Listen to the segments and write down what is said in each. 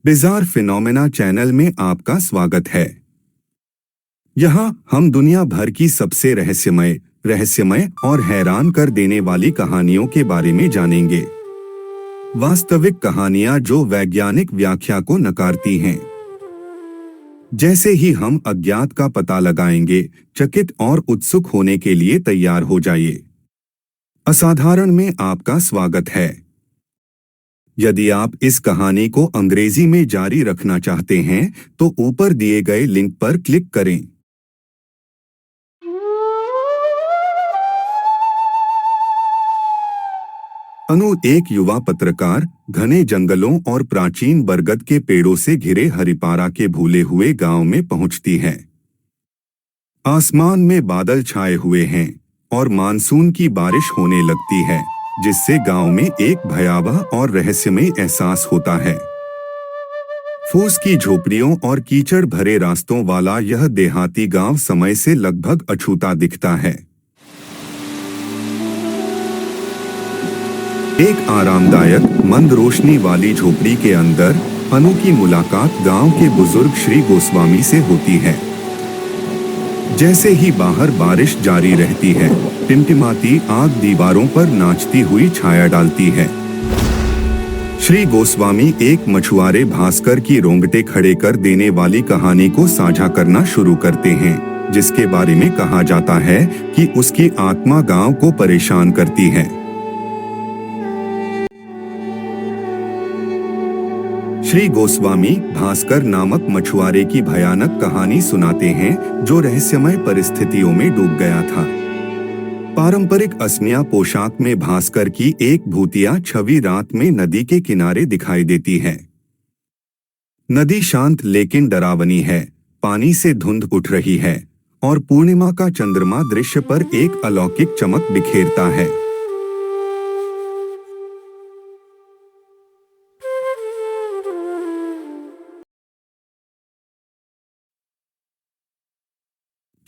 Bizarre phenomena channel में आपका स्वागत है। यहाँ हम दुनिया भर की सबसे रहस्यमय और हैरान कर देने वाली कहानियों के बारे में जानेंगे। वास्तविक कहानियां जो वैज्ञानिक व्याख्या को नकारती हैं। जैसे ही हम अज्ञात का पता लगाएंगे, चकित और उत्सुक होने के लिए तैयार हो जाइए। असाधारण में आपका स्वागत है। यदि आप इस कहानी को अंग्रेजी में जारी रखना चाहते हैं तो ऊपर दिए गए लिंक पर क्लिक करें। अनु एक युवा पत्रकार घने जंगलों और प्राचीन बरगद के पेड़ों से घिरे हरिपारा के भूले हुए गांव में पहुंचती है। आसमान में बादल छाए हुए हैं और मानसून की बारिश होने लगती है, जिससे गांव में एक भयावह और रहस्यमय एहसास होता है। फूस की झोपड़ियों और कीचड़ भरे रास्तों वाला यह देहाती गांव समय से लगभग अछूता दिखता है। एक आरामदायक मंद रोशनी वाली झोपड़ी के अंदर अनु की मुलाकात गांव के बुजुर्ग श्री गोस्वामी से होती है। जैसे ही बाहर बारिश जारी रहती है, टिमटिमाती आग दीवारों पर नाचती हुई छाया डालती है। श्री गोस्वामी एक मछुआरे भास्कर की रोंगटे खड़े कर देने वाली कहानी को साझा करना शुरू करते हैं, जिसके बारे में कहा जाता है कि उसकी आत्मा गांव को परेशान करती है। श्री गोस्वामी भास्कर नामक मछुआरे की भयानक कहानी सुनाते हैं, जो रहस्यमय परिस्थितियों में डूब गया था। पारंपरिक असमिया पोशाक में भास्कर की एक भूतिया छवि रात में नदी के किनारे दिखाई देती है। नदी शांत लेकिन डरावनी है, पानी से धुंध उठ रही है और पूर्णिमा का चंद्रमा दृश्य पर एक अलौकिक चमक बिखेरता है।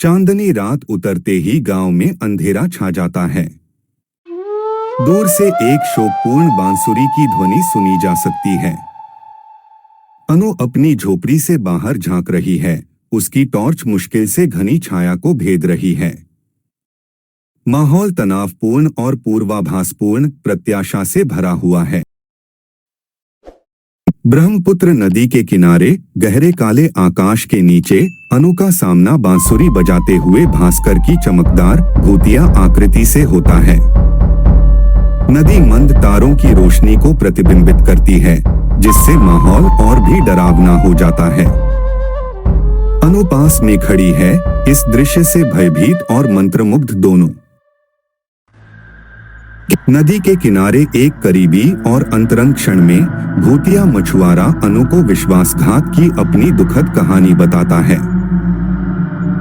चांदनी रात उतरते ही गांव में अंधेरा छा जाता है। दूर से एक शोकपूर्ण बांसुरी की ध्वनि सुनी जा सकती है। अनु अपनी झोपड़ी से बाहर झांक रही है, उसकी टॉर्च मुश्किल से घनी छाया को भेद रही है। माहौल तनावपूर्ण और पूर्वाभासपूर्ण प्रत्याशा से भरा हुआ है। ब्रह्मपुत्र नदी के किनारे गहरे काले आकाश के नीचे अनु का सामना बांसुरी बजाते हुए भास्कर की चमकदार भूतिया आकृति से होता है। नदी मंद तारों की रोशनी को प्रतिबिंबित करती है, जिससे माहौल और भी डरावना हो जाता है। अनु पास में खड़ी है, इस दृश्य से भयभीत और मंत्रमुग्ध दोनों। नदी के किनारे एक करीबी और अंतरंग क्षण में भूतिया मछुआरा अनु को विश्वासघात की अपनी दुखद कहानी बताता है।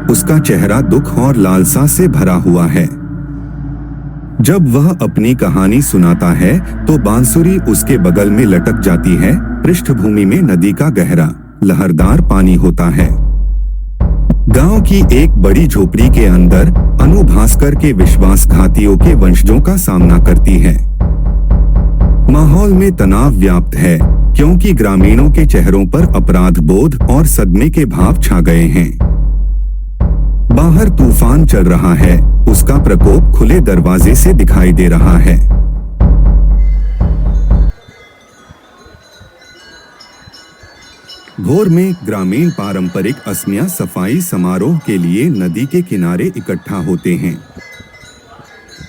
उसका चेहरा दुख और लालसा से भरा हुआ है। जब वह अपनी कहानी सुनाता है तो बांसुरी उसके बगल में लटक जाती है। पृष्ठभूमि में नदी का गहरा लहरदार पानी होता है। गांव की एक बड़ी झोपड़ी के अंदर अनु भास्कर के विश्वासघातियों के वंशजों का सामना करती है। माहौल में तनाव व्याप्त है, क्योंकि ग्रामीणों के चेहरों पर अपराध बोध और सदमे के भाव छा गए हैं। बाहर तूफान चल रहा है, उसका प्रकोप खुले दरवाजे से दिखाई दे रहा है। भोर में ग्रामीण पारंपरिक असमिया सफाई समारोह के लिए नदी के किनारे इकट्ठा होते हैं।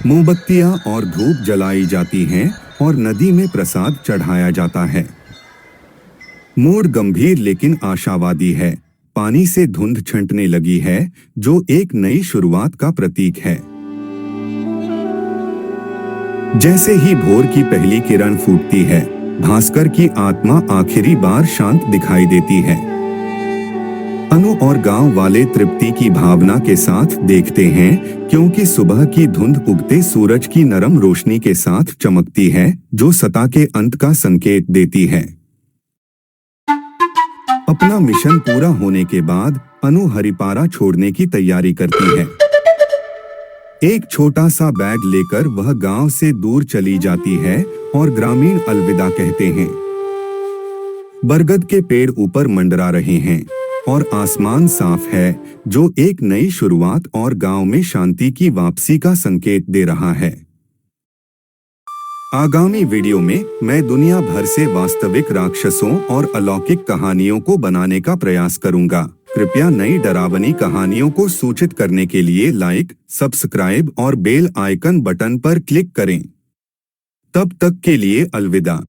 मोमबत्तियां और धूप जलाई जाती हैं और नदी में प्रसाद चढ़ाया जाता है। मूड गंभीर लेकिन आशावादी है। पानी से धुंध छंटने लगी है, जो एक नई शुरुआत का प्रतीक है। जैसे ही भोर की पहली किरण फूटती है, भास्कर की आत्मा आखिरी बार शांत दिखाई देती है। अनु और गांव वाले तृप्ति की भावना के साथ देखते हैं, क्योंकि सुबह की धुंध उगते सूरज की नरम रोशनी के साथ चमकती है, जो सता के अंत का संकेत देती है। अपना मिशन पूरा होने के बाद अनु हरिपारा छोड़ने की तैयारी करती है। एक छोटा सा बैग लेकर वह गांव से दूर चली जाती है और ग्रामीण अलविदा कहते हैं। बरगद के पेड़ ऊपर मंडरा रहे हैं और आसमान साफ है, जो एक नई शुरुआत और गांव में शांति की वापसी का संकेत दे रहा है। आगामी वीडियो में मैं दुनिया भर से वास्तविक राक्षसों और अलौकिक कहानियों को बनाने का प्रयास करूंगा। कृपया नई डरावनी कहानियों को सूचित करने के लिए लाइक, सब्सक्राइब और बेल आइकन बटन पर क्लिक करें। तब तक के लिए अलविदा।